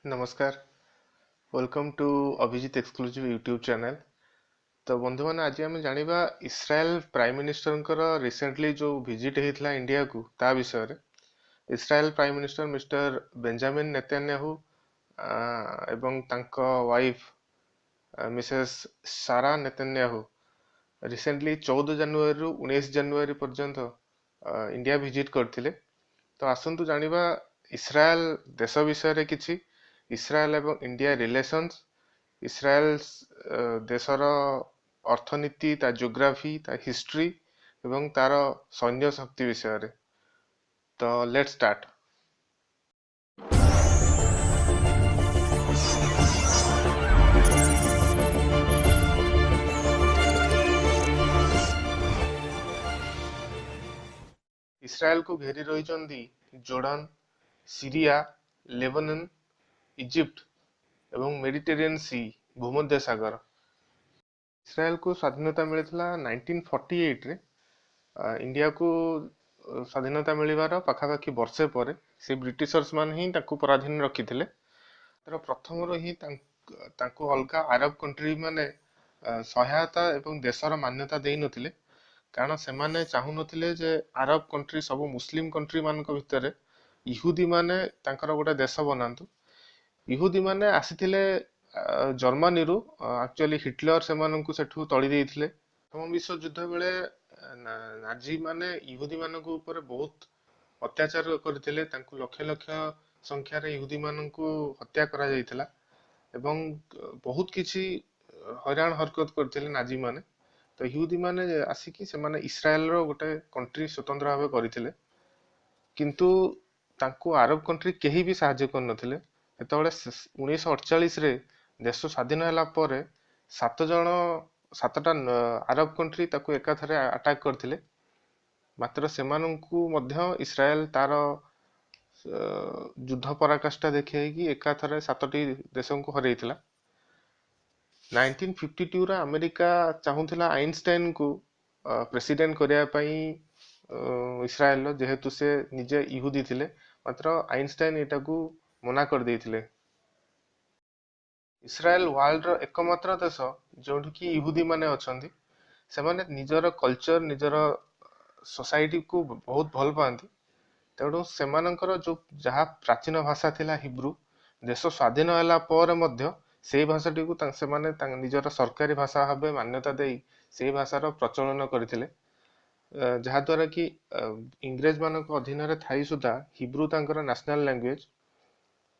नमस्कार। Welcome to Abhijit exclusive YouTube channel. तो बंधु मैंने आज आम जाना इस्राएल प्राइम मिनिस्टर रिसेंटली जो विजिट होता इंडिया को ता विषय रे। Israel prime minister Mr Benjamin Netanyahu एवं तांको wife Mrs Sara Netanyahu recently 14 जनवरी रु 19 जनवरी पर्यंत इंडिया विजिट करथिले। तो आसंतु जानिबा इस्राएल देश विषय रे किछि, इस्राएल एवं इंडिया रिलेशंस, इस्राएल देशर अर्थनीति, ता जियोग्राफी, ता हिस्ट्री एवं तार सैन्य शक्ति विषय रे। तो लेट्स स्टार्ट। इस्राएल को घेरी रही जोर्डन, सीरिया, लेबनान, इजिप्ट एवं मेडिटेरियन सी भूमध्य सागर। इस्राएल को स्वाधीनता मिलता 1948 रे। इंडिया को स्वाधीनता मिलवार पाखापाखि वर्षे पर से ब्रिटिशर्स मान ही ताकू पराधीन रखिथिले। तर प्रथम ही ताकू अलगा अरब कंट्री माने सहायता एवं देशर मान्यता देई नथिले, कारण से माने चाहू नथिले जे अरब कंट्री सब मुस्लिम कंट्री मान भितर इहुदी माने तांकर गोटे देश बनातु। इहुदी माने आसीथिले जर्मनी रु। एक्चुअली हिटलर से माननकु सेठू तळी देइथिले। प्रथम विश्व युद्ध बेले नाजी माने इहुदी मानक ऊपर बहुत अत्याचार करथिले। तांकु लक्ष लक्ष संख्यार इहुदी मानकु हत्या करा जाइथिला एवं बहुत किछि हैरान हरकत करथिले नाजी माने। तो इहुदी माने आसिकी से माने इस्राएल रो गोटे कंट्री स्वतंत्र भावे करथिले, किंतु तांकु अरब कंट्री केही भी साहाय्य कर नथिले। एतबेले 1948 रे देश स्वाधीन होला परे सातटा अरब कंट्री ताकू एकाथरे अटैक करथिले। मात्र सेमानंकु मध्य इस्राएल तार युद्ध पराकाष्ठा देखिए एकाथरे 7टी देशों को हरैथिला। 1952 रे अमेरिका चाहूथिला आइनस्टाइन को प्रेसिडेंट करिया पई इस्राएल जेहेतु से निजे इहुदी थिले, मात्र आइनस्टाइन एटाकू मना कर देथिले। इस्राएल वर्ल्ड रो एकमात्र देश जोठी कि इहुदी माने अछंती। से माने निजर कल्चर, निजर सोसाइटी को बहुत भल पाती। तेणु सेमानंकर जो जहाँ प्राचीन भाषा थिला हिब्रू, देश स्वाधीन होला पर मध्य सेही भाषाटी को निजर सरकारी भाषा भाबे मान्यता देई सेही भाषार प्रचलन करथिले। जहा द्वारा कि इंग्रेज मानक अधीन रे थाई सुधा हिब्रू तांकर नेशनल लैंग्वेज।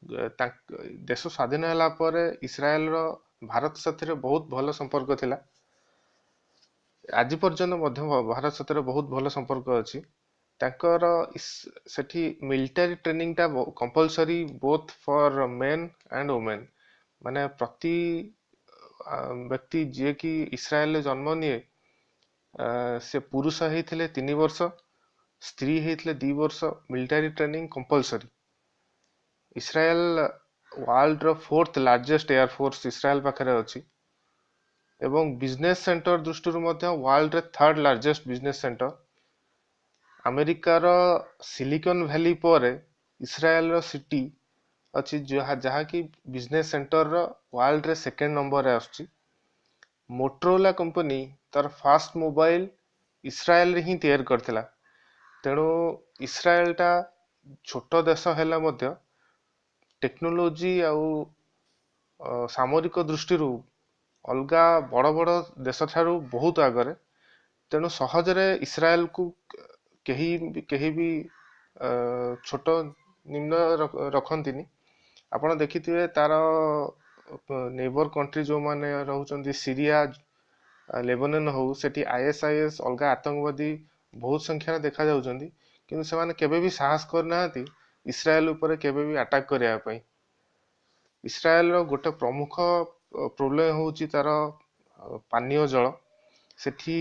देश स्वाधीन होला पर इस्राएल रो भारत साथी बहुत भल संपर्क थिला। आज पर्यंत मध्य भारत साथी बहुत भल संपर्क अछि। तांकर सेठी मिलिटरी ट्रेनिंग टा compulsory both for main and women. माने प्रति व्यक्ति जे कि इस्राएल जन्म निये से पुरुष हेथिले 3 वर्ष, स्त्री हेथिले 2 वर्ष military training compulsory. Israel world रो 4th लार्जेस्ट एयरफोर्स इस्राएल पाखरे अछि एवं बिजनेस सेंटर दृष्टि वर्ल्ड रे 3rd largest business centre. America रो सिलिकॉन वैली पर इस्राएल रो सिटी अछि जहा कि बिजनेस सेंटर रो वर्ल्ड रे 2nd नंबर रे आछि। मोटरोला कंपनी तार फास्ट मोबाइल इस्राएल रे ही तैयार करथिला। तेणु इस्राएल टा छोट देश हेला मध्य टेक्नोलोजी आउ सामरिक दृष्टि अलगा बड़ बड़ देश ठारू बहुत आगरे। तेणु सहजरे इस्राएल को केही भी छोट निम्न रखंतिनी। आपण देखिथिबे तार नेबर कंट्री जो माने रहउचंदी सीरिया, लेबनान हो, सेठी आईएसआईएस अलगा आतंकवादी बहुत संख्या देखा जाउचंदी, किंतु से माने केबे भी साहस करनाहांती इस्राएल ऊपर केबे भी अटैक करिया पई। इस्राएल रो गोटे प्रमुख प्रोब्लेम होउची तार पानीय जल। सेठी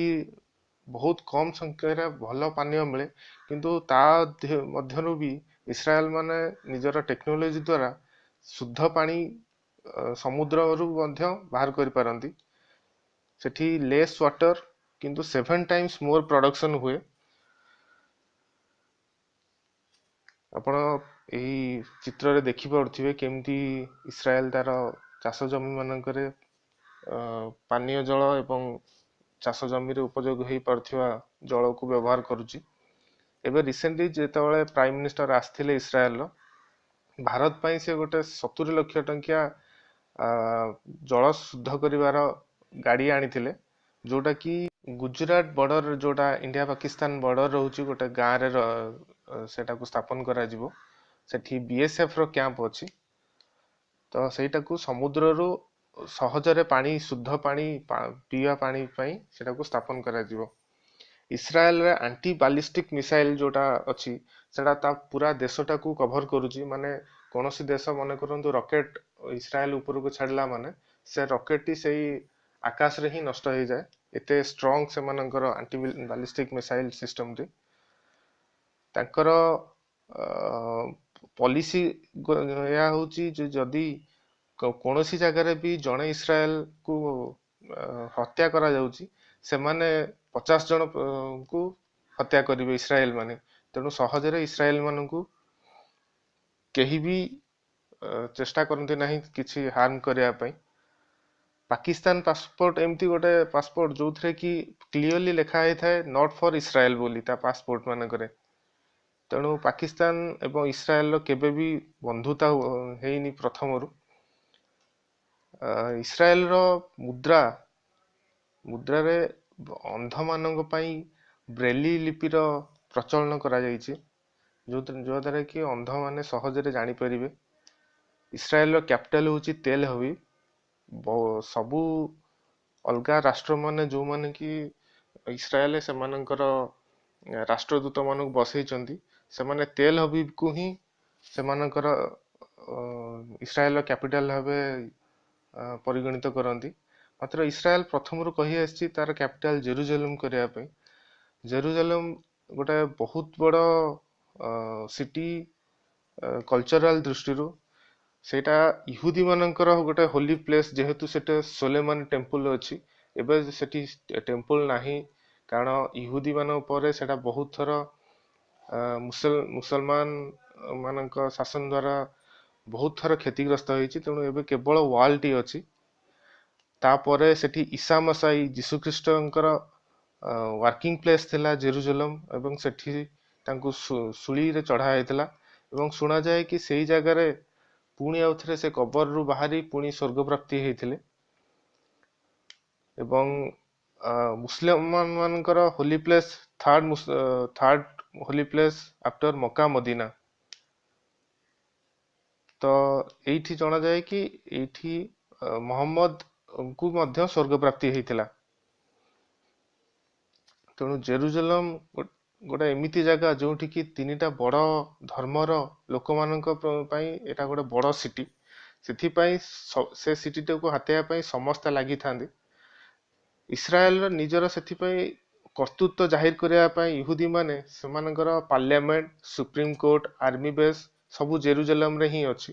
बहुत कम संख्या भल पानीय मिले, किंतु ता मध्यरु भी इस्राएल माने निजर टेक्नोलोजी द्वारा शुद्ध पानी समुद्र रु मध्य बाहर कर पारंती। सेठी लेस वाटर किंतु 7 टाइम्स मोर प्रोडक्शन हुए। आपण ଏହି ଚିତ୍ରରେ ଦେଖିପାରୁଥିବେ କେମିତି ଇସ୍ରାଏଲ ତାର ଚାଷ ଜମି ମାନଙ୍କରେ ପାନୀୟ ଜଳ ଏବଂ ଚାଷ ଜମିରେ ଉପଯୋଗ ହେଇପାରୁଥିବା ଜଳକୁ ବ୍ୟବହାର କରୁଛି। ଏବେ ରିସେଣ୍ଟଲି ଯେତେବେଳେ ପ୍ରାଇମ ମିନିଷ୍ଟର ଆସିଥିଲେ ଇସ୍ରାଏଲର, ଭାରତ ପାଇଁ ସେ ଗୋଟେ 70 ଲକ୍ଷ ଟଙ୍କିଆ ଜଳ ଶୁଦ୍ଧ କରିବାର ଗାଡି ଆଣିଥିଲେ, ଯୋଉଟା କି ଗୁଜୁରାଟ ବର୍ଡର, ଯୋଉଟା ଇଣ୍ଡିଆ ପାକିସ୍ତାନ ବର୍ଡର ରହୁଛି, ଗୋଟେ ଗାଁରେ ସେଟାକୁ ସ୍ଥାପନ କରାଯିବ। ସେଠି BSF ର କ୍ୟାମ୍ପ ଅଛି। ତ ସେଇଟାକୁ ସମୁଦ୍ରରୁ ସହଜରେ ପାଣି, ଶୁଦ୍ଧ ପାଣି, ପିଇବା ପାଣି ପାଇଁ ସେଟାକୁ ସ୍ଥାପନ କରାଯିବ। ଇସ୍ରାଏଲରେ ଆଣ୍ଟି ବାଲିଷ୍ଟିକ ମିସାଇଲ ଯୋଉଟା ଅଛି, ସେଟା ତା ପୁରା ଦେଶଟାକୁ କଭର କରୁଛି। ମାନେ କୌଣସି ଦେଶ ମନେ କରନ୍ତୁ ରକେଟ ଇସ୍ରାଏଲ ଉପରକୁ ଛାଡିଲା ମାନେ ସେ ରକେଟଟି ସେଇ ଆକାଶରେ ହିଁ ନଷ୍ଟ ହେଇଯାଏ। ଏତେ ଷ୍ଟ୍ରଙ୍ଗ ସେମାନଙ୍କର ଆଣ୍ଟି ବାଲିଷ୍ଟିକ ମିସାଇଲ ସିଷ୍ଟମଟି। ତାଙ୍କର ପଲିସି ଏହା ହଉଛି ଯେ ଯଦି କୌଣସି ଜାଗାରେ ବି ଜଣେ ଇସ୍ରାଏଲକୁ ହତ୍ୟା କରାଯାଉଛି, ସେମାନେ 50 ଜଣଙ୍କୁ ହତ୍ୟା କରିବେ ଇସ୍ରାଏଲ ମାନେ। ତେଣୁ ସହଜରେ ଇସ୍ରାଏଲ ମାନଙ୍କୁ କେହି ବି ଚେଷ୍ଟା କରନ୍ତି ନାହିଁ କିଛି ହାର୍ମ କରିବା ପାଇଁ। ପାକିସ୍ତାନ ପାସପୋର୍ଟ ଏମିତି ଗୋଟେ ପାସପୋର୍ଟ ଯୋଉଥିରେ କି କ୍ଲିୟରଲି ଲେଖା ହେଇଥାଏ ନଟ୍ ଫର ଇସ୍ରାଏଲ ବୋଲି ତା ପାସପୋର୍ଟ ମାନଙ୍କରେ। ତେଣୁ ପାକିସ୍ତାନ ଏବଂ ଇସ୍ରାଏଲର କେବେ ବି ବନ୍ଧୁତା ହେଇନି ପ୍ରଥମରୁ। ଇସ୍ରାଏଲର ମୁଦ୍ରାରେ ଅନ୍ଧମାନଙ୍କ ପାଇଁ ବ୍ରେଲି ଲିପିର ପ୍ରଚଳନ କରାଯାଇଛି, ଯୋଉଦ୍ୱାରା କି ଅନ୍ଧମାନେ ସହଜରେ ଜାଣିପାରିବେ। ଇସ୍ରାଏଲର କ୍ୟାପିଟାଲ ହଉଛି ତେଲ ଆଭିଭ। ସବୁ ଅଲଗା ରାଷ୍ଟ୍ରମାନେ ଯୋଉମାନେ କି ଇସ୍ରାଏଲ ସେମାନଙ୍କର ରାଷ୍ଟ୍ରଦୂତ ମାନଙ୍କୁ ବସେଇଛନ୍ତି, ସେମାନେ ତେଲ ଆଭିଭକୁ ହିଁ ସେମାନଙ୍କର ଇସ୍ରାଏଲର କ୍ୟାପିଟାଲ ଭାବେ ପରିଗଣିତ କରନ୍ତି। ମାତ୍ର ଇସ୍ରାଏଲ ପ୍ରଥମରୁ କହି ଆସିଛି ତାର କ୍ୟାପିଟାଲ ଜେରୁଜେଲମ କରିବା ପାଇଁ। ଜେରୁଜେଲମ ଗୋଟେ ବହୁତ ବଡ ସିଟି କଲଚରାଲ ଦୃଷ୍ଟିରୁ। ସେଇଟା ଇହୁଦୀ ମାନଙ୍କର ଗୋଟେ ହୋଲି ପ୍ଲେସ, ଯେହେତୁ ସେଟା ସୋଲେମାନ ଟେମ୍ପଲ ଅଛି। ଏବେ ସେଠି ଟେମ୍ପଲ ନାହିଁ, କାରଣ ଇହୁଦୀ ମାନଙ୍କ ପରେ ସେଟା ବହୁତ ଥର ମୁସଲମାନ ମାନଙ୍କ ଶାସନ ଦ୍ୱାରା ବହୁତ ଥର କ୍ଷତିଗ୍ରସ୍ତ ହେଇଛି। ତେଣୁ ଏବେ କେବଳ ୱାଲଟି ଅଛି। ତାପରେ ସେଠି ঈସା ମସାଇ ଯୀଶୁଖ୍ରୀଷ୍ଟଙ୍କର ୱାର୍କିଂ ପ୍ଲେସ୍ ଥିଲା ଜେରୁଜେଲମ, ଏବଂ ସେଠି ତାଙ୍କୁ ଶୂଳୀରେ ଚଢା ହେଇଥିଲା। ଏବଂ ଶୁଣାଯାଏ କି ସେଇ ଜାଗାରେ ପୁଣି ଆଉଥରେ ସେ କବରରୁ ବାହାରି ପୁଣି ସ୍ୱର୍ଗ ପ୍ରାପ୍ତି ହେଇଥିଲେ। ଏବଂ ମୁସଲମାନ ମାନଙ୍କର Holi place third Holi place after ମକା ମଦିନା। ତ ଏଇଠି ଜଣାଯାଏ କି ଏଇଠି ମହମ୍ମଦଙ୍କୁ ମଧ୍ୟ ସ୍ୱର୍ଗ ପ୍ରାପ୍ତି ହେଇଥିଲା। ତେଣୁ ଜେରୁଜେଲମ ଗୋଟେ ଏମିତି ଜାଗା ଯୋଉଠି କି 3ଟା ବଡ ଧର୍ମର ଲୋକମାନଙ୍କ ପାଇଁ ଏଇଟା ଗୋଟେ ବଡ ସିଟି। ସେଥିପାଇଁ ସେ ସିଟିଟାକୁ ହାତେଇବା ପାଇଁ ସମସ୍ତେ ଲାଗିଥାନ୍ତି। ଇସ୍ରାଏଲର ନିଜର ସେଥିପାଇଁ କର୍ତ୍ତୃତ୍ୱ ଜାହିର କରିବା ପାଇଁ ଇହୁଦୀ ମାନେ ସେମାନଙ୍କର ପାର୍ଲିଆମେଣ୍ଟ, ସୁପ୍ରିମକୋର୍ଟ, ଆର୍ମି ବେସ୍ ସବୁ ଜେରୁଜେଲମରେ ହିଁ ଅଛି।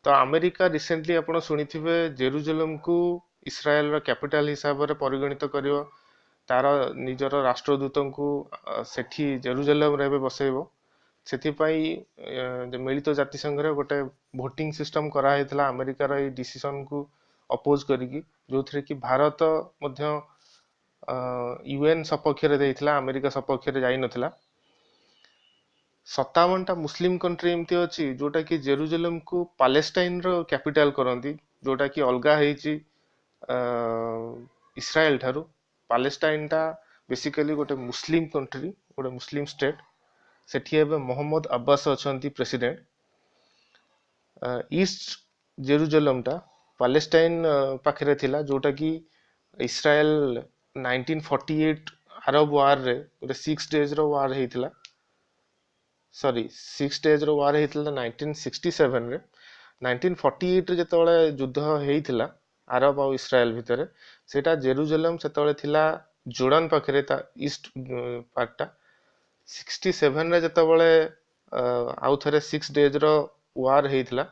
ତ ଆମେରିକା ରିସେଣ୍ଟଲି ଆପଣ ଶୁଣିଥିବେ ଜେରୁଜେଲମକୁ ଇସ୍ରାଏଲର କ୍ୟାପିଟାଲ ହିସାବରେ ପରିଗଣିତ କରିବ। ତାର ନିଜର ରାଷ୍ଟ୍ରଦୂତଙ୍କୁ ସେଠି ଜେରୁଜେଲମରେ ଏବେ ବସେଇବ। ସେଥିପାଇଁ ମିଳିତ ଜାତିସଂଘରେ ଗୋଟେ ଭୋଟିଂ ସିଷ୍ଟମ କରାହେଇଥିଲା ଆମେରିକାର ଏଇ ଡିସିସନକୁ ଅପୋଜ କରିକି, ଯୋଉଥିରେ କି ଭାରତ ମଧ୍ୟ UN ସପକ୍ଷରେ ଦେଇଥିଲା, ଆମେରିକା ସପକ୍ଷରେ ଯାଇନଥିଲା। 57ଟା ମୁସଲିମ କଣ୍ଟ୍ରି ଏମିତି ଅଛି ଯୋଉଟା କି ଜେରୁଜେଲମକୁ ପାଲେଷ୍ଟାଇନର କ୍ୟାପିଟାଲ କରନ୍ତି, ଯୋଉଟା କି ଅଲଗା ହେଇଛି ଇସ୍ରାଏଲ ଠାରୁ। ପାଲେଷ୍ଟାଇନଟା ବେସିକାଲି ଗୋଟେ ମୁସଲିମ କଣ୍ଟ୍ରି, ଗୋଟେ ମୁସଲିମ ଷ୍ଟେଟ। ସେଠି ଏବେ ମହମ୍ମଦ ଆବ୍ବାସ ଅଛନ୍ତି ପ୍ରେସିଡେଣ୍ଟ। ଇଷ୍ଟ ଜେରୁଜେଲମଟା ପାଲେଷ୍ଟାଇନ ପାଖରେ ଥିଲା, ଯୋଉଟା କି ଇସ୍ରାଏଲ 1948 ଆରବ ୱାରରେ ଗୋଟେ 6 ଡେଜର ୱାର ହେଇଥିଲା। ସରି 6 ଡେଜର ୱାର ହେଇଥିଲା 1967ରେ। 1948ରେ ଯେତେବେଳେ ଯୁଦ୍ଧ ହେଇଥିଲା ଆରବ ଆଉ ଇସ୍ରାଏଲ ଭିତରେ, ସେଇଟା ଜେରୁଜେଲମ ସେତେବେଳେ ଥିଲା ଜୋର୍ଡାନ ପାଖରେ, ତା ଇଷ୍ଟ ପାର୍ଟଟା। 67ରେ ଯେତେବେଳେ ଆଉ ଥରେ 6 ଡେଜର ୱାର ହେଇଥିଲା,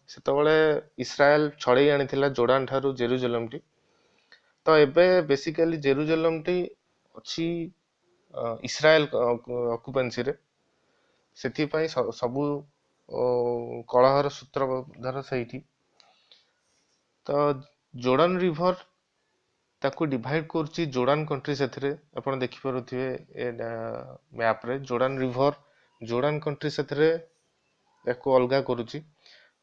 ସେତେବେଳେ ଇସ୍ରାଏଲ ଛଡେଇ ଆଣିଥିଲା ଜୋର୍ଡାନ ଠାରୁ ଜେରୁଜେଲମଟି। ତ ଏବେ ବେସିକାଲି ଜେରୁଜେଲମଟି ଅଛି ଇସ୍ରାଏଲ ଅକୁପେନ୍ସିରେ। ସେଥିପାଇଁ ସବୁ କଳହର ସୂତ୍ରଧର ସେଇଠି। ତ ଜୋର୍ଡାନ ରିଭର ତାକୁ ଡିଭାଇଡ କରୁଛି ଜୋର୍ଡାନ କଣ୍ଟ୍ରି। ସେଥିରେ ଆପଣ ଦେଖିପାରୁଥିବେ ଏ ମ୍ୟାପରେ ଜୋର୍ଡାନ ରିଭର ଜୋର୍ଡାନ କଣ୍ଟ୍ରି ସେଥିରେ ତାକୁ ଅଲଗା କରୁଛି।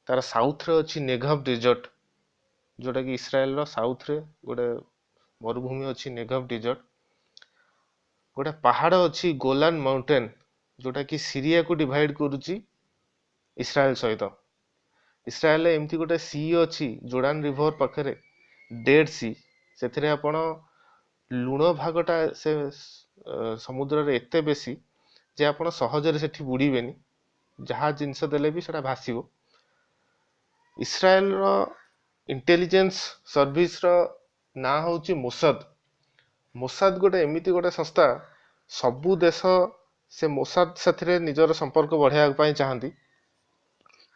ତାର ସାଉଥରେ ଅଛି ନେଘବ ଡେଜର୍ଟ, ଯୋଉଟା କି ଇସ୍ରାଏଲର ସାଉଥରେ ଗୋଟେ ମରୁଭୂମି ଅଛି, ନେଘବ ଡେଜର୍ଟ। ଗୋଟେ ପାହାଡ ଅଛି ଗୋଲାନ ମାଉଣ୍ଟେନ, ଯୋଉଟା କି ସିରିଆକୁ ଡିଭାଇଡ କରୁଛି ଇସ୍ରାଏଲ ସହିତ। ଇସ୍ରାଏଲରେ ଏମିତି ଗୋଟେ ସି ଅଛି ଜୋର୍ଡାନ ରିଭର ପାଖରେ, ଡେଡ୍ ସି। ସେଥିରେ ଆପଣ ଲୁଣ ଭାଗଟା ସେ ସମୁଦ୍ରରେ ଏତେ ବେଶୀ ଯେ ଆପଣ ସହଜରେ ସେଠି ବୁଡିବେନି, ଯାହା ଜିନିଷ ଦେଲେ ବି ସେଟା ଭାସିବ। ଇସ୍ରାଏଲର ଇଣ୍ଟେଲିଜେନ୍ସ ସର୍ଭିସର ନାଁ ହଉଛି ମୋସାଦ। ମୋସାଦ ଗୋଟେ ଏମିତି ଗୋଟେ ସଂସ୍ଥା, ସବୁ ଦେଶ ସେ ମୋସାଦ ସାଥିରେ ନିଜର ସମ୍ପର୍କ ବଢାଇବା ପାଇଁ ଚାହାନ୍ତି।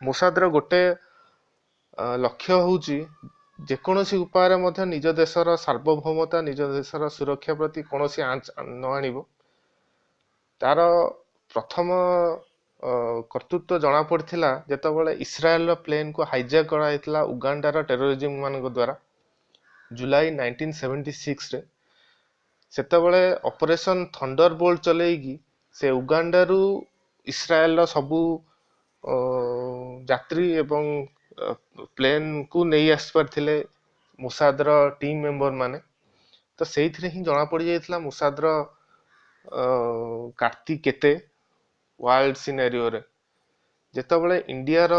ମୋସାଦର ଗୋଟେ ଲକ୍ଷ୍ୟ ହଉଛି ଯେକୌଣସି ଉପାୟରେ ମଧ୍ୟ ନିଜ ଦେଶର ସାର୍ବଭୌମତା, ନିଜ ଦେଶର ସୁରକ୍ଷା ପ୍ରତି କୌଣସି ଆଞ୍ଚ ନ ଆଣିବ। ତାର ପ୍ରଥମ କର୍ତ୍ତୃତ୍ୱ ଜଣା ପଡିଥିଲା ଯେତେବେଳେ ଇସ୍ରାଏଲର ପ୍ଲେନକୁ ହାଇଜାକ୍ କରାଯାଇଥିଲା ଉଗାଣ୍ଡାର ଟେରୋରିଜିମ ମାନଙ୍କ ଦ୍ୱାରା ଜୁଲାଇ 1976ରେ। ସେତେବେଳେ ଅପରେସନ ଥଣ୍ଡର ବୋଲ୍ଟ ଚଲେଇକି ସେ ଉଗାଣ୍ଡାରୁ ଇସ୍ରାଏଲର ସବୁ ଯାତ୍ରୀ ଏବଂ ପ୍ଲେନକୁ ନେଇ ଆସିପାରିଥିଲେ ମୋସାଦର ଟିମ୍ ମେମ୍ବର ମାନେ। ତ ସେଇଥିରେ ହିଁ ଜଣା ପଡିଯାଇଥିଲା ମୋସାଦର କାର୍ତ୍ତି କେତେ ୱାର୍ଲଡ ସିନାରିଓରେ। ଯେତେବେଳେ ଇଣ୍ଡିଆର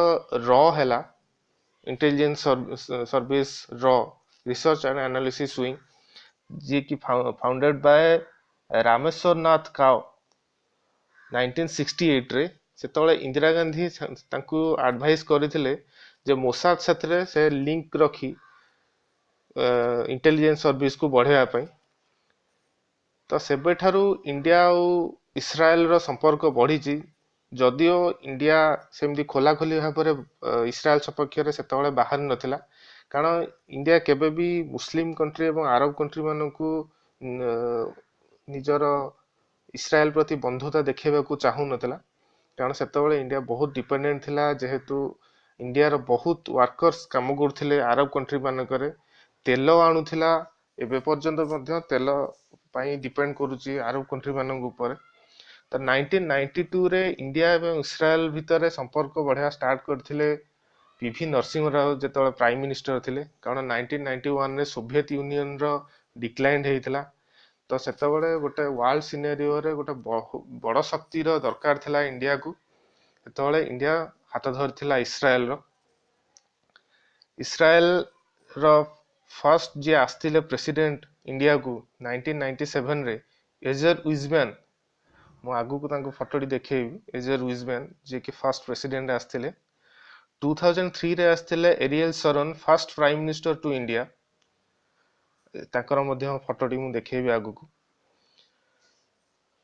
ହେଲା intelligence service research and analysis wing, ଯିଏକି ଫାଉଣ୍ଡେଡ ବାय ରାମେଶ୍ୱର ନାଥ କାଓ 1968ରେ, ସେତେବେଳେ ଇନ୍ଦିରା ଗାନ୍ଧୀ ତାଙ୍କୁ ଆଡଭାଇସ୍ କରିଥିଲେ ଯେ ମୋସାଦ ସାଥିରେ ସେ ଲିଙ୍କ ରଖି ଇଣ୍ଟେଲିଜେନ୍ସ ସର୍ଭିସକୁ ବଢାଇବା ପାଇଁ। ତ ସେବେଠାରୁ ଇଣ୍ଡିଆ ଆଉ ଇସ୍ରାଏଲର ସମ୍ପର୍କ ବଢିଛି, ଯଦିଓ ଇଣ୍ଡିଆ ସେମିତି ଖୋଲାଖୋଲି ଭାବରେ ଇସ୍ରାଏଲ ସପକ୍ଷରେ ସେତେବେଳେ ବାହାରି ନଥିଲା। କାରଣ ଇଣ୍ଡିଆ କେବେ ବି ମୁସଲିମ କଣ୍ଟ୍ରି ଏବଂ ଆରବ କଣ୍ଟ୍ରି ମାନଙ୍କୁ ନିଜର ଇସ୍ରାଏଲ ପ୍ରତି ବନ୍ଧୁତା ଦେଖେଇବାକୁ ଚାହୁଁନଥିଲା। କାରଣ ସେତେବେଳେ ଇଣ୍ଡିଆ ବହୁତ ଡିପେଣ୍ଡେଣ୍ଟ ଥିଲା, ଯେହେତୁ ଇଣ୍ଡିଆର ବହୁତ ୱାର୍କର୍ସ କାମ କରୁଥିଲେ ଆରବ କଣ୍ଟ୍ରି ମାନଙ୍କରେ, ତେଲ ଆଣୁଥିଲା, ଏବେ ପର୍ଯ୍ୟନ୍ତ ମଧ୍ୟ ତେଲ ପାଇଁ ଡିପେଣ୍ଡ କରୁଛି ଆରବ କଣ୍ଟ୍ରି ମାନଙ୍କ ଉପରେ। ତ 1992ରେ ଇଣ୍ଡିଆ ଏବଂ ଇସ୍ରାଏଲ ଭିତରେ ସମ୍ପର୍କ ବଢିବା ଷ୍ଟାର୍ଟ କରିଥିଲେ ପିଭି ନରସିଂହ ରାଓ ଯେତେବେଳେ ପ୍ରାଇମ ମିନିଷ୍ଟର ଥିଲେ। କାରଣ 1991ରେ ସୋଭିଏତ ୟୁନିୟନର ଡିକ୍ଲାଇନ ହେଇଥିଲା। ତ ସେତେବେଳେ ଗୋଟେ ୱାର୍ଲଡ ସିନେରିଓରେ ଗୋଟେ ବଡ ଶକ୍ତିର ଦରକାର ଥିଲା ଇଣ୍ଡିଆକୁ। ସେତେବେଳେ ଇଣ୍ଡିଆ ହାତ ଧରିଥିଲା ଇସ୍ରାଏଲର। ଇସ୍ରାଏଲର ଫର୍ଷ୍ଟ ଯିଏ ଆସିଥିଲେ ପ୍ରେସିଡେଣ୍ଟ ଇଣ୍ଡିଆକୁ 1997ରେ, ଏଜର ୱିଜମ୍ୟାନ। ମୁଁ ଆଗକୁ ତାଙ୍କୁ ଫଟୋଟି ଦେଖେଇବି। ଏଜର ୱିଜମ୍ୟାନ ଯିଏକି ଫର୍ଷ୍ଟ ପ୍ରେସିଡେଣ୍ଟ ଆସିଥିଲେ। 2003ରେ ଆସିଥିଲେ aerial Sharan, first prime minister to India. ତାଙ୍କର ମଧ୍ୟ ଫଟୋଟି ମୁଁ ଦେଖେଇବି ଆଗକୁ।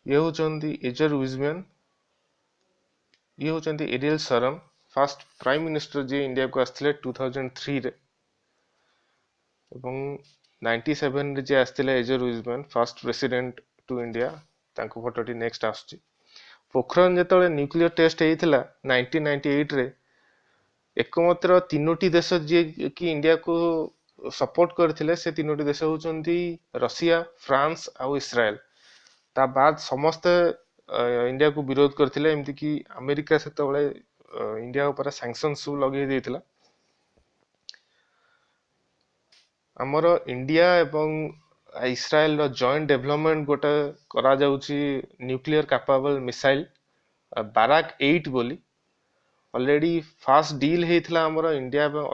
ଇଏ ହଉଛନ୍ତି ଏଜର ୱିଜମ୍ୟାନ, ଇଏ ହଉଛନ୍ତି ଏରିଏଲ ଶରନ, ଫର୍ଷ୍ଟ ପ୍ରାଇମ ମିନିଷ୍ଟର ଯିଏ ଇଣ୍ଡିଆକୁ ଆସିଥିଲେ 2003ରେ। ଏବଂ 97ରେ ଯିଏ ଆସିଥିଲେ ଏଜର ୱିଜମ୍ୟାନ, ଫର୍ଷ୍ଟ ପ୍ରେସିଡେଣ୍ଟ ଟୁ ଇଣ୍ଡିଆ, ତାଙ୍କ ଫଟୋଟି ନେକ୍ସଟ ଆସୁଛି। ପୋଖରାନ ଯେତେବେଳେ ନ୍ୟୁକ୍ଲିୟର ଟେଷ୍ଟ ହେଇଥିଲା 1998ରେ, ଏକମାତ୍ର ତିନୋଟି ଦେଶ ଯିଏ କି ଇଣ୍ଡିଆକୁ ସପୋର୍ଟ କରିଥିଲେ, ସେ ତିନୋଟି ଦେଶ ହଉଛନ୍ତି ରଷିଆ, ଫ୍ରାନ୍ସ ଆଉ ଇସ୍ରାଏଲ। ତା ବାଦ ସମସ୍ତେ ଇଣ୍ଡିଆକୁ ବିରୋଧ କରିଥିଲେ। ଏମିତିକି ଆମେରିକା ସେତେବେଳେ ଇଣ୍ଡିଆ ଉପରେ ସାଙ୍କସନ ସବୁ ଲଗେଇ ଦେଇଥିଲା। ଆମର ଇଣ୍ଡିଆ ଏବଂ ଇସ୍ରାଏଲର ଜଏଣ୍ଟ ଡେଭଲପମେଣ୍ଟ ଗୋଟେ କରାଯାଉଛି ନ୍ୟୁକ୍ଲିୟର କାପାବଲ ମିସାଇଲ ବାରାକ 8 ବୋଲି। ଅଲରେଡି ଫାଷ୍ଟ ଡିଲ୍ ହେଇଥିଲା ଆମର ଇଣ୍ଡିଆ ଏବଂ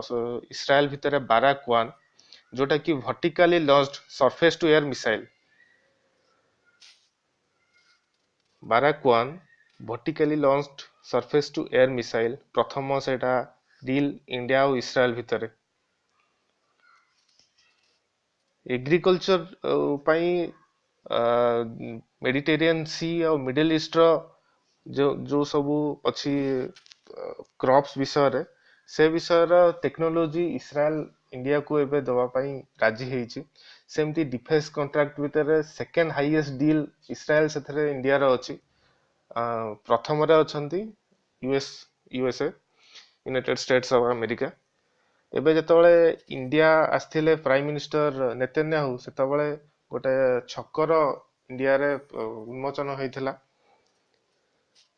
ଇସ୍ରାଏଲ ଭିତରେ ବାରାକ 1, ଯୋଉଟା କି vertically launched surface to air missile. Barak 1 vertically launched surface to air missile, ପ୍ରଥମ ସେଇଟା ଡିଲ୍ ଇଣ୍ଡିଆ ଆଉ ଇସ୍ରାଏଲ ଭିତରେ। ଏଗ୍ରିକଲଚର ପାଇଁ ମେଡିଟେରିଆନ ସି ଆଉ ମିଡଲ ଇଷ୍ଟର ଯୋଉ ସବୁ ଅଛି କ୍ରପ୍ସ ବିଷୟରେ, ସେ ବିଷୟର ଟେକ୍ନୋଲୋଜି ଇସ୍ରାଏଲ ଇଣ୍ଡିଆକୁ ଏବେ ଦେବା ପାଇଁ ରାଜି ହେଇଛି। ସେମିତି ଡିଫେନ୍ସ କଣ୍ଟ୍ରାକ୍ଟ ଭିତରେ ସେକେଣ୍ଡ ହାଇଏଷ୍ଟ ଡିଲ୍ ଇସ୍ରାଏଲ ସେଥିରେ ଇଣ୍ଡିଆର ଅଛି। ପ୍ରଥମରେ ଅଛନ୍ତି USA, United states of America. ଏବେ ଯେତେବେଳେ ଇଣ୍ଡିଆ ଆସିଥିଲେ ପ୍ରାଇମ ମିନିଷ୍ଟର ନେତାନ୍ୟାହୁ, ସେତେବେଳେ ଗୋଟେ ଛକର ଇଣ୍ଡିଆରେ ଉନ୍ମୋଚନ ହୋଇଥିଲା।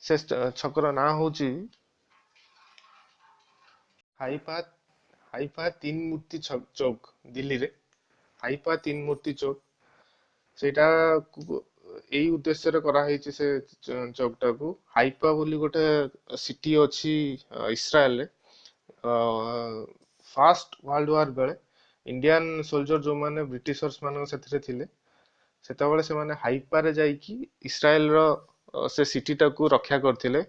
ସେ ଛକର ନାଁ ହଉଛି ହାଇଫା ହାଇଫା ତିନ ମୂର୍ତ୍ତି ଚୌକ, ଦିଲ୍ଲୀରେ ହାଇଫା ତିନ ମୂର୍ତ୍ତି ଚୌକ। ସେଇଟା ଏଇ ଉଦ୍ଦେଶ୍ୟରେ କରାହେଇଛି ସେ ଚୌକଟାକୁ। ହାଇଫା ବୋଲି ଗୋଟେ ସିଟି ଅଛି ଇସ୍ରାଏଲରେ। ଫାର୍ଷ୍ଟ ୱାର୍ଲଡ ୱାର ବେଳେ ଇଣ୍ଡିଆନ ସୋଲଜର ଯୋଉମାନେ ବ୍ରିଟିଶର୍ସ ମାନଙ୍କ ସେଥିରେ ଥିଲେ, ସେତେବେଳେ ସେମାନେ ହାଇପାରେ ଯାଇକି ଇସ୍ରାଏଲର ସେ ସିଟିଟାକୁ ରକ୍ଷା କରିଥିଲେ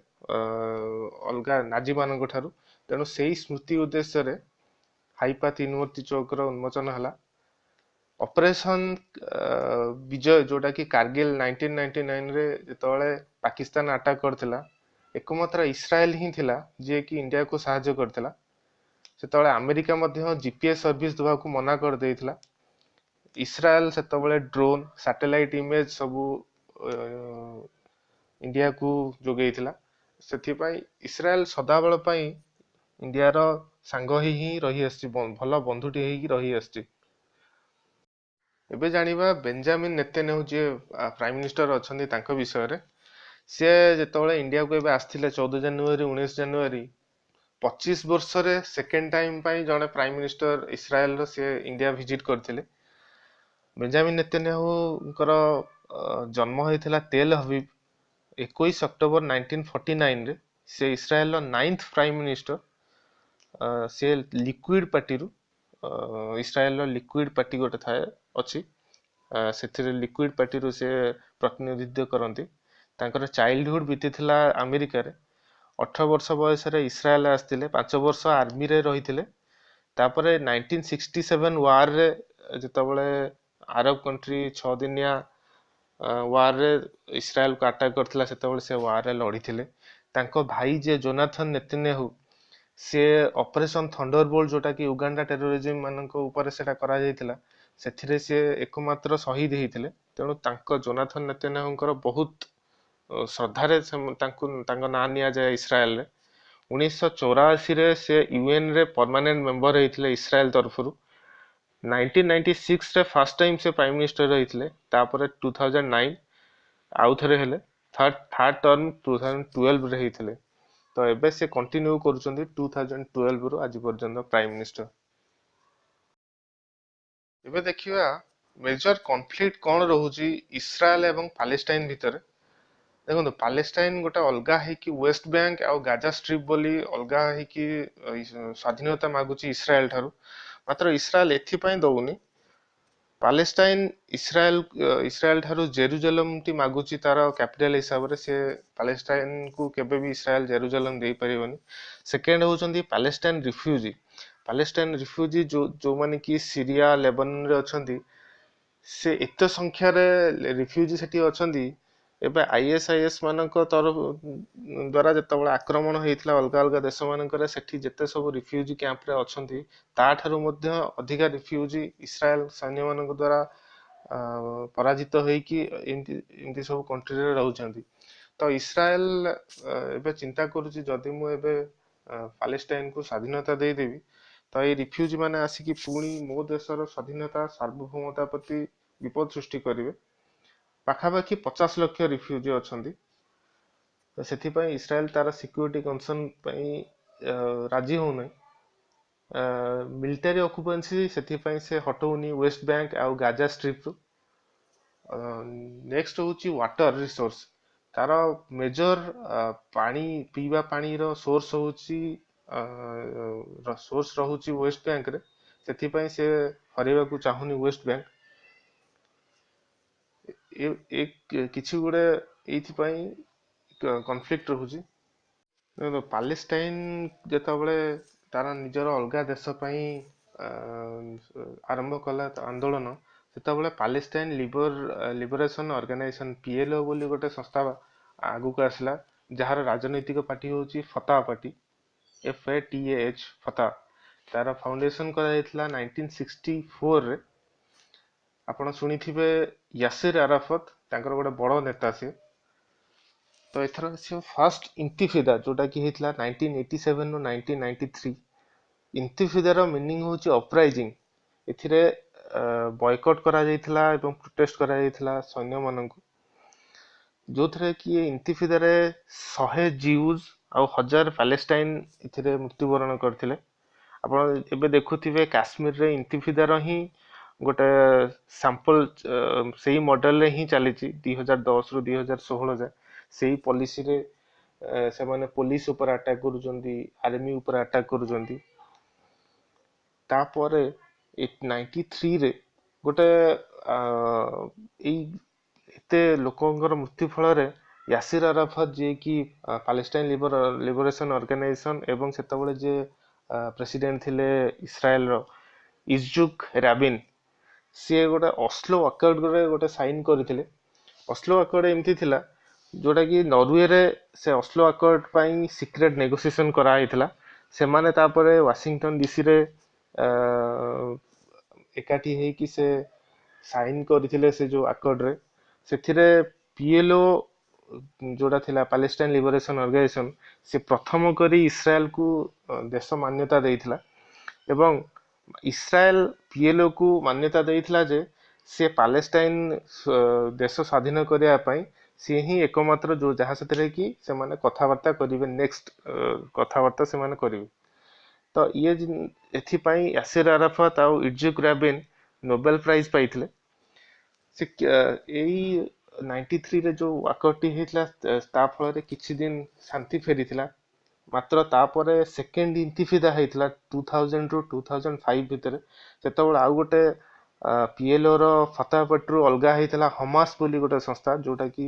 ଅଲଗା ନାଜି ମାନଙ୍କ ଠାରୁ। ତେଣୁ ସେଇ ସ୍ମୃତି ଉଦ୍ଦେଶ୍ୟରେ ହାଇପା ତିନ ମୂର୍ତ୍ତି ଚୌକର ଉନ୍ମୋଚନ ହେଲା। ଅପରେସନ ବିଜୟ, ଯୋଉଟା କି କାର୍ଗିଲ 1999 ରେ ଯେତେବେଳେ ପାକିସ୍ତାନ ଆଟାକ କରିଥିଲା, ଏକମାତ୍ର ଇସ୍ରାଏଲ ହିଁ ଥିଲା ଯିଏକି ଇଣ୍ଡିଆକୁ ସାହାଯ୍ୟ କରିଥିଲା। ସେତେବେଳେ ଆମେରିକା ମଧ୍ୟ ଜିପିଏସ୍ ସର୍ଭିସ ଦେବାକୁ ମନା କରିଦେଇଥିଲା। ଇସ୍ରାଏଲ ସେତେବେଳେ ଡ୍ରୋନ୍, ସାଟେଲାଇଟ ଇମେଜ ସବୁ ଇଣ୍ଡିଆକୁ ଯୋଗେଇଥିଲା। ସେଥିପାଇଁ ଇସ୍ରାଏଲ ସଦାବେଳ ପାଇଁ ଇଣ୍ଡିଆର ସାଙ୍ଗ ହିଁ ରହି ଆସିଛି, ଭଲ ବନ୍ଧୁଟି ହେଇକି ରହି ଆସିଛି। ଏବେ ଜାଣିବା ବେଞ୍ଜାମିନ ନେତାନ୍ୟାହୁ, ଯିଏ ପ୍ରାଇମ ମିନିଷ୍ଟର ଅଛନ୍ତି, ତାଙ୍କ ବିଷୟରେ। ସିଏ ଯେତେବେଳେ ଇଣ୍ଡିଆକୁ ଏବେ ଆସିଥିଲେ 14 ଜାନୁଆରୀ 19 ଜାନୁଆରୀ, 25 ବର୍ଷରେ ସେକେଣ୍ଡ ଟାଇମ ପାଇଁ ଜଣେ ପ୍ରାଇମ ମିନିଷ୍ଟର ଇସ୍ରାଏଲର ସିଏ ଇଣ୍ଡିଆ ଭିଜିଟ କରିଥିଲେ। ବେଞ୍ଜାମିନ ନେତାନ୍ୟାହୁଙ୍କର ଜନ୍ମ ହୋଇଥିଲା ତେଲ ହବିବ 21 ଅକ୍ଟୋବର 1949ରେ। ସେ ଇସ୍ରାଏଲର 9th ପ୍ରାଇମ ମିନିଷ୍ଟର। ସେ ଲିକ୍ୱିଡ ପାର୍ଟିରୁ, ଇସ୍ରାଏଲର ଲିକ୍ୱିଡ ପାର୍ଟି ଗୋଟେ ଥାଏ ଅଛି, ସେଥିରେ ଲିକ୍ୱିଡ ପାର୍ଟିରୁ ସେ ପ୍ରତିନିଧିତ୍ୱ କରନ୍ତି। ତାଙ୍କର ଚାଇଲ୍ଡହୁଡ ବିତିଥିଲା ଆମେରିକାରେ। 18 ବର୍ଷ ବୟସରେ ଇସ୍ରାଏଲ ଆସିଥିଲେ, 5 ବର୍ଷ ଆର୍ମିରେ ରହିଥିଲେ। ତାପରେ 1967 ୱାରରେ ଯେତେବେଳେ ଆରବ କଣ୍ଟ୍ରି 6 ଦିନିଆ ୱାରରେ ଇସ୍ରାଏଲକୁ ଆଟାକ କରିଥିଲା, ସେତେବେଳେ ସେ ୱାରରେ ଲଢିଥିଲେ। ତାଙ୍କ ଭାଇ ଯିଏ ଜୋନାଥନ ନେତାନ୍ୟାହୁ, ସିଏ ଅପରେସନ ଥଣ୍ଡରବୋଲ୍ଟ, ଯୋଉଟା କି ଉଗାଣ୍ଡା ଟେରୋରିଜିମ ମାନଙ୍କ ଉପରେ ସେଟା କରାଯାଇଥିଲା, ସେଥିରେ ସିଏ ଏକମାତ୍ର ଶହୀଦ ହେଇଥିଲେ। ତେଣୁ ତାଙ୍କ ଜୋନାଥନ ନେତାନ୍ୟାହୁଙ୍କର ବହୁତ ଶ୍ରଦ୍ଧାରେ ତାଙ୍କ ନାଁ ନିଆଯାଏ ଇସ୍ରାଏଲରେ। 1984ରେ ସେ ୟୁଏନ ରେ ପରମାନେଣ୍ଟ ମେମ୍ବର ହେଇଥିଲେ ଇସ୍ରାଏଲ ତରଫରୁ। 1996ରେ ଫାର୍ଷ୍ଟ ଟାଇମ ସେ ପ୍ରାଇମ ମିନିଷ୍ଟର ହେଇଥିଲେ। ତାପରେ 2009 ଆଉ ଥରେ ହେଲେ, ଥାର୍ଡ ଟର୍ମ 2012ରେ ହେଇଥିଲେ। ତ ଏବେ ସେ କଣ୍ଟିନ୍ୟୁ କରୁଛନ୍ତି 2012ରୁ ଆଜି ପର୍ଯ୍ୟନ୍ତ ପ୍ରାଇମ ମିନିଷ୍ଟର। ଏବେ ଦେଖିବା ମେଜର କନଫ୍ଲିକ୍ଟ କଣ ରହୁଛି ଇସ୍ରାଏଲ ଏବଂ ପାଲେଷ୍ଟାଇନ ଭିତରେ। ଦେଖନ୍ତୁ, ପାଲେଷ୍ଟାଇନ ଗୋଟେ ଅଲଗା ହେଇକି ୱେଷ୍ଟ ବ୍ୟାଙ୍କ ଆଉ ଗାଜା ଷ୍ଟ୍ରିପ ବୋଲି ଅଲଗା ହେଇକି ସ୍ୱାଧୀନତା ମାଗୁଛି ଇସ୍ରାଏଲ ଠାରୁ। ମାତ୍ର ଇସ୍ରାଏଲ ଏଥିପାଇଁ ଦଉନି, ପାଲେଷ୍ଟାଇନ ଇସ୍ରାଏଲ ଠାରୁ ଜେରୁଜେଲମଟି ମାଗୁଛି ତାର କ୍ୟାପିଟାଲ ହିସାବରେ। ସେ ପାଲେଷ୍ଟାଇନକୁ କେବେ ବି ଇସ୍ରାଏଲ ଜେରୁଜେଲମ ଦେଇପାରିବନି। ସେକେଣ୍ଡ ହଉଛନ୍ତି ପାଲେଷ୍ଟାଇନ ରିଫ୍ୟୁଜି। ପାଲେଷ୍ଟାଇନ ରିଫ୍ୟୁଜି ଯୋଉମାନେ କି ସିରିଆ, ଲେବାନନରେ ଅଛନ୍ତି, ସେ ଏତେ ସଂଖ୍ୟାରେ ରିଫ୍ୟୁଜି ସେଠି ଅଛନ୍ତି। ଏବେ ଆଇଏସଆଇଏସ୍ ମାନଙ୍କ ଦ୍ଵାରା ଯେତେବେଳେ ଆକ୍ରମଣ ହେଇଥିଲା ଅଲଗା ଅଲଗା ଦେଶ ମାନଙ୍କରେ, ସେଠି ଯେତେ ସବୁ ରିଫ୍ୟୁଜି କ୍ୟାମ୍ପରେ ଅଛନ୍ତି, ତାଠାରୁ ମଧ୍ୟ ଅଧିକା ରିଫ୍ୟୁଜି ଇସ୍ରାଏଲ ସୈନ୍ୟମାନଙ୍କ ଦ୍ଵାରା ପରାଜିତ ହେଇକି ଏମିତି ସବୁ କଣ୍ଟ୍ରିରେ ରହୁଛନ୍ତି। ତ ଇସ୍ରାଏଲ ଏବେ ଚିନ୍ତା କରୁଛି, ଯଦି ମୁଁ ଏବେ ପାଲେଷ୍ଟାଇନକୁ ସ୍ୱାଧୀନତା ଦେଇଦେବି, ତ ଏଇ ରିଫ୍ୟୁଜି ମାନେ ଆସିକି ପୁଣି ମୋ ଦେଶର ସ୍ୱାଧୀନତା, ସାର୍ବଭୌମତା ପ୍ରତି ବିପଦ ସୃଷ୍ଟି କରିବେ। ପାଖାପାଖି 50 ଲକ୍ଷ ରିଫ୍ୟୁଜି ଅଛନ୍ତି। ତ ସେଥିପାଇଁ ଇସ୍ରାଏଲ ତାର ସିକ୍ୟୁରିଟି କନସର୍ନ ପାଇଁ ରାଜି ହଉନାହିଁ। ମିଲିଟାରୀ ଅକୁପେନ୍ସି ସେଥିପାଇଁ ସେ ହଟଉନି ୱେଷ୍ଟ ବ୍ୟାଙ୍କ ଆଉ ଗାଜା ଷ୍ଟ୍ରିପରୁ। ନେକ୍ସଟ ହଉଛି ୱାଟର ରିସୋର୍ସ। ତାର ମେଜର ପାଣି, ପିଇବା ପାଣିର ସୋର୍ସ ରହୁଛି ୱେଷ୍ଟ ବ୍ୟାଙ୍କରେ। ସେଥିପାଇଁ ସେ ହରେଇବାକୁ ଚାହୁଁନି ୱେଷ୍ଟ ବ୍ୟାଙ୍କ। କିଛି ଗୁଡେ ଏଇଥିପାଇଁ କନଫ୍ଲିକ୍ଟ ରହୁଛି। ପାଲେଷ୍ଟାଇନ ଯେତେବେଳେ ତାର ନିଜର ଅଲଗା ଦେଶ ପାଇଁ ଆରମ୍ଭ କଲା ଆନ୍ଦୋଳନ, ସେତେବେଳେ ପାଲେଷ୍ଟାଇନ ଲିବରେସନ ଅର୍ଗାନାଇଜେସନ PLO ବୋଲି ଗୋଟେ ସଂସ୍ଥା ଆଗକୁ ଆସିଲା, ଯାହାର ରାଜନୈତିକ ପାର୍ଟି ହଉଛି ଫତା ପାର୍ଟି, FATAH, ଫତା। ତାର ଫାଉଣ୍ଡେସନ କରାଯାଇଥିଲା 1964ରେ। ଆପଣ ଶୁଣିଥିବେ ୟାସିର ଆରାଫତ, ତାଙ୍କର ଗୋଟେ ବଡ ନେତା ସିଏ। ତ ଏଥର ଆସିବ ଫାର୍ଷ୍ଟ ଇନ୍ତିଫିଦା, ଯୋଉଟା କି ହେଇଥିଲା 1987 ରୁ 1993। ଇନ୍ତିଫିଦାର ମିନିଂ ହଉଛି ଅପରାଇଜିଂ। ଏଥିରେ ବୟକଟ୍ କରାଯାଇଥିଲା ଏବଂ ପ୍ରୋଟେଷ୍ଟ କରାଯାଇଥିଲା ସୈନ୍ୟମାନଙ୍କୁ, ଯୋଉଥିରେ କି ଇନ୍ତିଫିଦାରେ 100 ଜିଉଜ ଆଉ 1000 ପାଲେଷ୍ଟାଇନ ଏଥିରେ ମୃତ୍ୟୁବରଣ କରିଥିଲେ। ଆପଣ ଏବେ ଦେଖୁଥିବେ କାଶ୍ମୀରରେ ଇନ୍ତିଫିଦାର ହିଁ ଗୋଟେ ସାମ୍ପଲ ସେଇ ମଡେଲରେ ହିଁ ଚାଲିଛି 2010 ରୁ 2016 ଯାଏ। ସେଇ ପଲିସିରେ ସେମାନେ ପୋଲିସ ଉପରେ ଆଟାକ୍ କରୁଛନ୍ତି, ଆର୍ମି ଉପରେ ଆଟାକ୍ କରୁଛନ୍ତି। ତାପରେ 93ରେ ଗୋଟେ ଏଇ ଏତେ ଲୋକଙ୍କର ମୃତ୍ୟୁ ଫଳରେ ୟାସିର ଆରାଫତ, ଯିଏକି ପାଲେଷ୍ଟାଇନ ଲିବରେସନ ଅର୍ଗାନାଇଜେସନ ଏବଂ ସେତେବେଳେ ଯିଏ ପ୍ରେସିଡେଣ୍ଟ ଥିଲେ ଇସ୍ରାଏଲର, ଇଜୁକ୍ ରାବିନ, ସିଏ ଗୋଟେ ଅସ୍ଲୋ ଆକର୍ଡରେ ଗୋଟେ ସାଇନ୍ କରିଥିଲେ। ଅସ୍ଲୋ ଆକର୍ଡ ଏମିତି ଥିଲା ଯୋଉଟା କି ନରୱେରେ ସେ ଅସ୍ଲୋ ଆକର୍ଡ ପାଇଁ ସିକ୍ରେଟ ନେଗୋସିଏସନ କରାହେଇଥିଲା। ସେମାନେ ତାପରେ ୱାସିଂଟନ ଡିସିରେ ଏକାଠି ହେଇକି ସେ ସାଇନ୍ କରିଥିଲେ ସେ ଯୋଉ ଆକର୍ଡରେ। ସେଥିରେ ପିଏଲଓ ଯୋଉଟା ଥିଲା ପାଲେଷ୍ଟାଇନ ଲିବରେସନ ଅର୍ଗାନାଇଜେସନ, ସେ ପ୍ରଥମ କରି ଇସ୍ରାଏଲକୁ ଦେଶ ମାନ୍ୟତା ଦେଇଥିଲା ଏବଂ ଇସ୍ରାଏଲ ପିଏଲଓ କୁ ମାନ୍ୟତା ଦେଇଥିଲା ଯେ ସେ ପାଲେଷ୍ଟାଇନ ଦେଶ ସ୍ୱାଧୀନ କରିବା ପାଇଁ ସିଏ ହିଁ ଏକମାତ୍ର ଯୋଉ ଯାହା ସେଥିରେ କି ସେମାନେ କଥାବାର୍ତ୍ତା କରିବେ, ନେକ୍ସଟ କଥାବାର୍ତ୍ତା ସେମାନେ କରିବେ। ତ ଏଥିପାଇଁ ୟାସିର ଆରାଫତ ଆଉ ଇଜୁକ୍ ରାବିନ ନୋବେଲ ପ୍ରାଇଜ ପାଇଥିଲେ। ସେ ଏଇ 93ରେ ଯୋଉ ୱାକଆଉଟଟି ହେଇଥିଲା ତା ଫଳରେ କିଛି ଦିନ ଶାନ୍ତି ଫେରିଥିଲା। ମାତ୍ର ତାପରେ ସେକେଣ୍ଡ ଇନ୍ତିଫିଦା ହେଇଥିଲା 2000 ରୁ 2005 ଭିତରେ। ସେତେବେଳେ ଆଉ ଗୋଟେ ପିଏଲଓ ର ଫତାପଟରୁ ଅଲଗା ହେଇଥିଲା ହମାସ ବୋଲି ଗୋଟେ ସଂସ୍ଥା, ଯୋଉଟା କି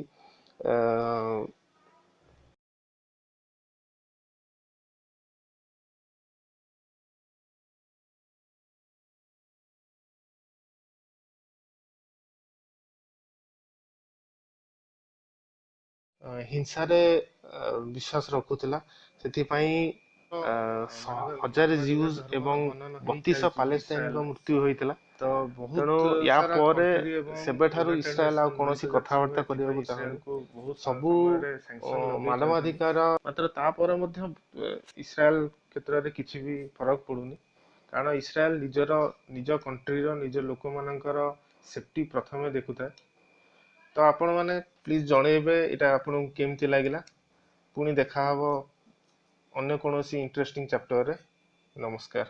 ହିଂସାରେ ବିଶ୍ୱାସ ରଖୁଥିଲା। ସେଥିପାଇଁ 1000 ଜିଉଜ ଏବଂ 3200 ପାଲେଷ୍ଟାଇନଙ୍କ ମୃତ୍ୟୁ ହୋଇଥିଲା। ତେଣୁ ୟା ପରେ ସେବେଠାରୁ ଇସ୍ରାଏଲ ଆଉ କୌଣସି କଥାବାର୍ତ୍ତା କରିବାକୁ ଚାହୁଁନି। ସବୁ ମାନବାଧିକାର, ମାତ୍ର ତାପରେ ମଧ୍ୟ ଇସ୍ରାଏଲ କ୍ଷେତ୍ରରେ କିଛି ବି ଫରକ ପଡୁନି। କାରଣ ଇସ୍ରାଏଲ ନିଜ କଣ୍ଟ୍ରିର ନିଜ ଲୋକମାନଙ୍କର ସେଫ୍ଟି ପ୍ରଥମେ ଦେଖୁଥାଏ। ତ ଆପଣ ମାନେ ପ୍ଲିଜ ଜଣେଇବେ ଏଇଟା ଆପଣଙ୍କୁ କେମିତି ଲାଗିଲା। ପୁଣି ଦେଖାହବ ଅନ୍ୟ କୌଣସି ଇଣ୍ଟରେଷ୍ଟିଂ ଚାପ୍ଟରରେ। ନମସ୍କାର।